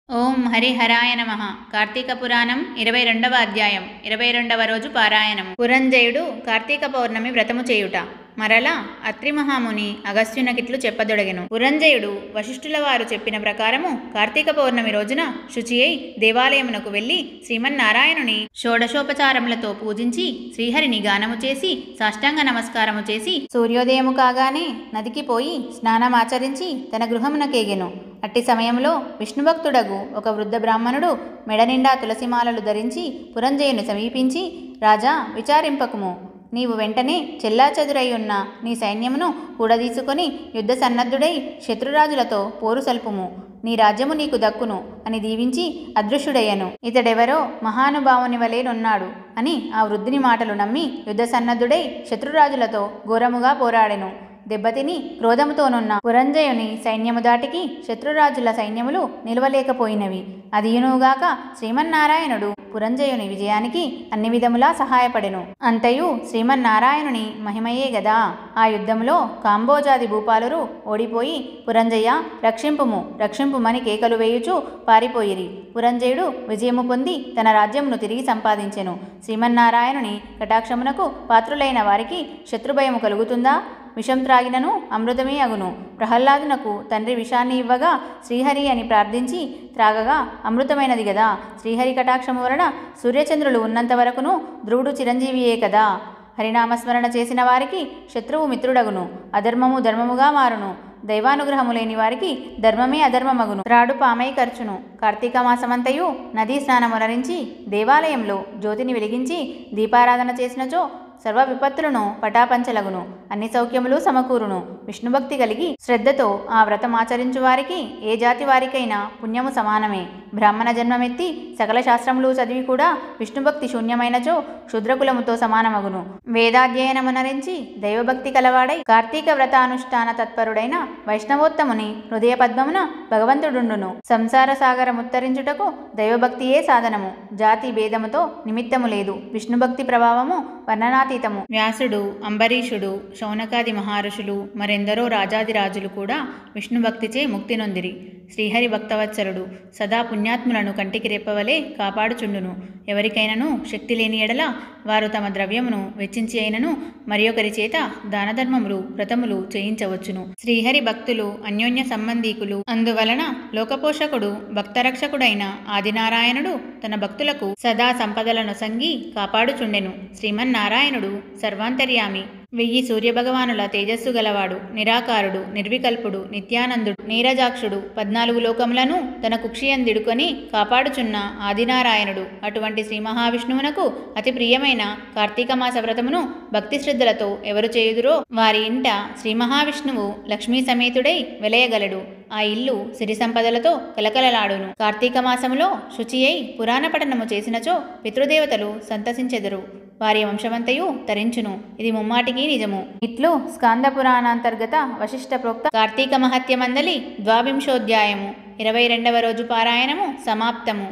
ఓం హరిహరాయ నమః. కార్తీక పురాణం 22వ అధ్యాయం 22వ రోజు పారాయణము. పురంజయుడు కార్తీక పౌర్ణమి వ్రతము చేయుట. మరలా అత్రి మహాముని అగస్త్యునకిట్లు చెప్పదొడగెను. పురంజయుడు వశిష్ఠుల వారు చెప్పిన ప్రకారము కార్తీక పౌర్ణమి రోజున శుచి అయి దేవాలయమునకు వెళ్లి శ్రీమన్నారాయణుని షోడశోపచారములతో పూజించి శ్రీహరిని గానము చేసి సాష్టాంగ నమస్కారము చేసి సూర్యోదయము కాగానే నదికి పోయి స్నానమాచరించి తన గృహమునకేగెను. అట్టి సమయంలో విష్ణుభక్తుడగు ఒక వృద్ధ బ్రాహ్మణుడు మెడనిండా తులసిమాలలు ధరించి పురంజయుని సమీపించి, రాజా, విచారింపకుము. నీవు వెంటనే చెల్లాచెదురయ్యున్న నీ సైన్యమును కూడదీసుకొని యుద్ధ సన్నద్ధుడై శత్రురాజులతో పోరు సల్పుము. నీ రాజ్యము నీకు దక్కును అని దీవించి అదృశ్యుడయ్యను. ఇతడెవరో మహానుభావుని వలెనున్నాడు అని ఆ వృద్ధుని మాటలు నమ్మి యుద్ధ సన్నద్ధుడై శత్రురాజులతో ఘోరముగా పోరాడెను. దెబ్బతిని క్రోధముతోనున్న పురంజయుని సైన్యము దాటికి శత్రురాజుల సైన్యములు నిలవలేకపోయినవి. అదియునుగాక శ్రీమన్నారాయణుడు పురంజయుని విజయానికి అన్ని విధములా సహాయపడెను. అంతయు శ్రీమన్నారాయణుని మహిమయే గదా. ఆ యుద్ధములో కాంబోజాది భూపాలురు ఓడిపోయి పురంజయ రక్షింపుము రక్షింపుమని కేకలు వేయుచు పారిపోయిరి. పురంజయుడు విజయము పొంది తన రాజ్యమును తిరిగి సంపాదించెను. శ్రీమన్నారాయణుని కటాక్షమునకు పాత్రులైన వారికి శత్రుభయము కలుగుతుందా? విషం త్రాగినను అమృతమే అగును. ప్రహ్లాదునకు తండ్రి విషాన్ని ఇవ్వగా శ్రీహరి అని ప్రార్థించి త్రాగగా అమృతమైనది గదా. శ్రీహరి కటాక్షము వలన సూర్యచంద్రులు ఉన్నంత వరకును ధ్రువుడు చిరంజీవియే కదా. హరినామస్మరణ చేసిన వారికి శత్రువు మిత్రుడగును. అధర్మము ధర్మముగా మారును. దైవానుగ్రహము లేని వారికి ధర్మమే అధర్మమగును. త్రాడు పామై ఖర్చును. కార్తీక మాసమంతయు నదీ స్నానమునరించి దేవాలయంలో జ్యోతిని వెలిగించి దీపారాధన చేసినచో సర్వ విపత్తులను పటాపంచలగును. అన్ని సౌఖ్యములు సమకూరును. విష్ణుభక్తి కలిగి శ్రద్ధతో ఆ వ్రతం ఆచరించు వారికి ఏ జాతి వారికైనా పుణ్యము సమానమే. బ్రాహ్మణ జన్మమెత్తి సకల శాస్త్రములు చదివి కూడా విష్ణుభక్తి శూన్యమైనచో శూద్రకులముతో సమానమగును. వేదాధ్యయనమునరించి దైవభక్తి కలవాడై కార్తీక వ్రతానుష్ఠాన తత్పరుడైన వైష్ణవోత్తముని హృదయ పద్మమున భగవంతుడుండును. సంసార సాగరముత్తరించుటకు దైవభక్తియే సాధనము. జాతి భేదముతో నిమిత్తము లేదు. విష్ణుభక్తి ప్రభావము వర్ణనాతీతము. వ్యాసుడు, అంబరీషుడు, శౌనకాది మహర్షులు మరెందరో రాజాదిరాజులు కూడా విష్ణుభక్తిచే ముక్తి నొందిరి. శ్రీహరి భక్తవత్సలుడు సదా పుణ్యాత్ములను కంటికి రెప్పవలే కాపాడుచుండును. ఎవరికైనను శక్తి లేని ఎడల వారు తమ ద్రవ్యమును వెచ్చించి అయినను మరి ఒకరి చేత దానధర్మములు వ్రతములు చేయించవచ్చును. శ్రీహరి భక్తులు అన్యోన్య సంబంధీకులు. అందువలన లోకపోషకుడు భక్తరక్షకుడైన ఆదినారాయణుడు తన భక్తులకు సదా సంపదలను సంగి కాపాడుచుండెను. శ్రీమన్నారాయణుడు సర్వాంతర్యామి, 1000 సూర్యభగవానుల తేజస్సు గలవాడు, నిరాకారుడు, నిర్వికల్పుడు, నిత్యానందుడు, నీరజాక్షుడు, 14 లోకములను తన కుక్షియందిడుకొని కాపాడుచున్న ఆదినారాయణుడు. అటువంటి శ్రీ మహావిష్ణువునకు అతి ప్రియమైన కార్తీక మాస వ్రతమును భక్తి శ్రద్ధలతో ఎవరు చేయుదురో వారి ఇంట శ్రీ మహావిష్ణువు లక్ష్మీ సమేతుడై వెలయగలడు. ఆ ఇల్లు సిరి సంపదలతో కలకలలాడును. కార్తీక మాసములో శుచి అయి పురాణ పఠనము చేసినచో పితృదేవతలు సంతసించెదరు. వారి వంశమంతయు తరించును. ఇది ముమ్మాటికి నిజము. ఇట్లు స్కాంద పురాణాంతర్గత వశిష్ఠ ప్రోక్త కార్తీక మహత్యమందలి 22వ అధ్యాయము 22వ రోజు పారాయణము సమాప్తము.